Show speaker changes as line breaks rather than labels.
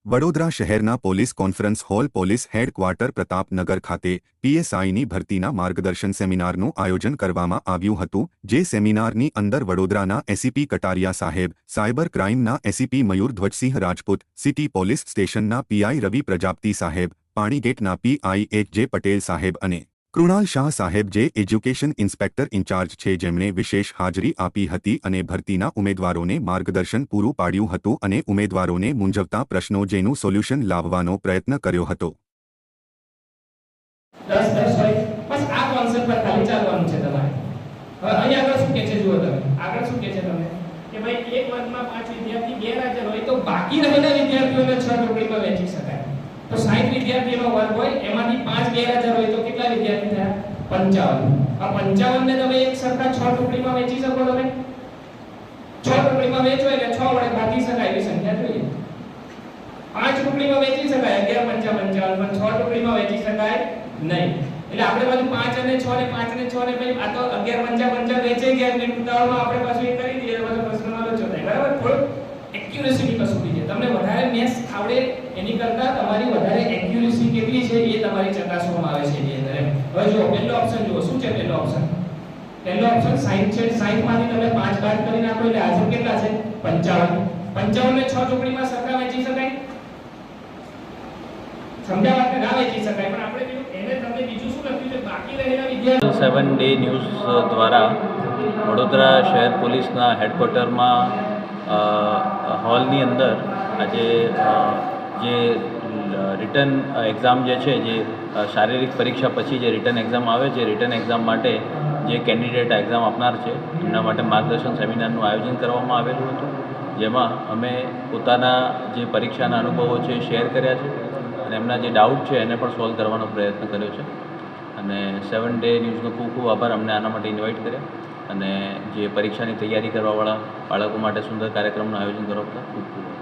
વડોદરા શહેરના police conference hall police headquarter Pratapnagar ખાતે પીએસઆઈની ભરતીના માર્ગદર્શન સેમિનારનું આયોજન કરવામાં આવ્યું હતું, જે સેમિનારની અંદર વડોદરાના એસીપી કટારિયા સાહેબ, સાયબર ક્રાઇમના એસીપી મયુર ધ્વજસિંહ રાજપૂત, સિટી પોલીસ સ્ટેશનના પીઆઈ રવિ પ્રજાપતિ સાહેબ, પાણીગેટના પીઆઈ એચ.જે. પટેલ સાહેબ અને કૃણાલ શાહ સાહેબ, જે એજ્યુકેશન ઇન્સ્પેક્ટર ઇન્ચાર્જ છે, જેમણે વિશેષ હાજરી આપી હતી અને ભરતીના ઉમેદવારોને માર્ગદર્શન પૂરું પાડ્યું હતું અને ઉમેદવારોને મૂંઝવતા પ્રશ્નો જેનું સોલ્યુશન લાવવાનો પ્રયત્ન કર્યો હતો।
10 હોય બસ આ કોન્સેપ્ટ પર ખાલી ચાલવાનું છે તમારે। હવે અહીં આગળ શું કહે છે જુઓ તમે, આગળ શું કહે છે તમે કે ભાઈ એક વર્ગમાં 5 વિદ્યાર્થી ગેરહાજર હોય તો બાકી રહેલા વિદ્યાર્થીઓને 6 ટુકડીમાં વહેંચી શકાય। તો 60 વિદ્યાર્થીનો વર્ગ હોય એમાંથી 5 ગેરહાજર હોય તો કેટલા વિદ્યાર્થી થયા? 55। આ 55 ને તમે એક સરખા 6 ટુકડીમાં વહેંચી શકો તમે? 6 ટુકડીમાં વહેંચો એટલે 6 વડે ભાગી શકાય એવી સંખ્યા જોઈએ। 5 ટુકડીમાં વહેંચી શકાય 11 55 પણ 6 ટુકડીમાં વહેંચી શકાય નહીં। એટલે આપણે પાછું 5 અને 6 ને 5 અને 6 ને ભાઈ આ તો 11 55 વેચાઈ ગયા એટલે ઉતાવળમાં આપણે પાછું એ કરી દઈએ એટલે પ્રશ્નમાં લોચો થાય, બરાબર? થોડું એક્યુરેસીની કસોટી છે, તમને વધારે મેથ્સ આવડે એની કરતા તમારી વધારે એક્યુરેસી કેટલી છે એ તમારી ચકાસવામાં આવે છે એની અંદર। હવે જો પહેલો ઓપ્શન જુઓ, શું છે પહેલો ઓપ્શન? પહેલો ઓપ્શન 60 છે, 60 માંથી તમે 5 બાદ કરી નાખો એટલે હાજર કેટલા છે? 55। 55 ને 6 ટુકડીમાં સરખા વહેંચી શકાય? સમજાવવા કે ના વહેંચી શકાય, પણ આપણે કીધું એને તમને બીજું શું લખ્યું છે? બાકી રહેલા વિદ્યાર્થીઓ
7 ડે ન્યૂઝ દ્વારા વડોદરા શહેર પોલીસના હેડક્વાર્ટરમાં હોલની અંદર આજે જે રિટર્ન એક્ઝામ જે છે, જે શારીરિક પરીક્ષા પછી જે રિટર્ન એક્ઝામ આવે છે, રિટર્ન એક્ઝામ માટે જે કેન્ડિડેટ એક્ઝામ આપનાર છે એમના માટે માર્ગદર્શન સેમિનારનું આયોજન કરવામાં આવેલું હતું, જેમાં અમે પોતાના જે પરીક્ષાના અનુભવો છે શેર કર્યા છે અને એમના જે ડાઉટ છે એને પણ સોલ્વ કરવાનો પ્રયત્ન કર્યો છે। અને 7 ડે ન્યૂઝનો ખૂબ ખૂબ આભાર, અમને આના માટે ઇન્વાઇટ કર્યા અને જે પરીક્ષાની તૈયારી કરવાવાળા બાળકો માટે સુંદર કાર્યક્રમનું આયોજન કરવા બદલ ખૂબ ખૂબ આભાર।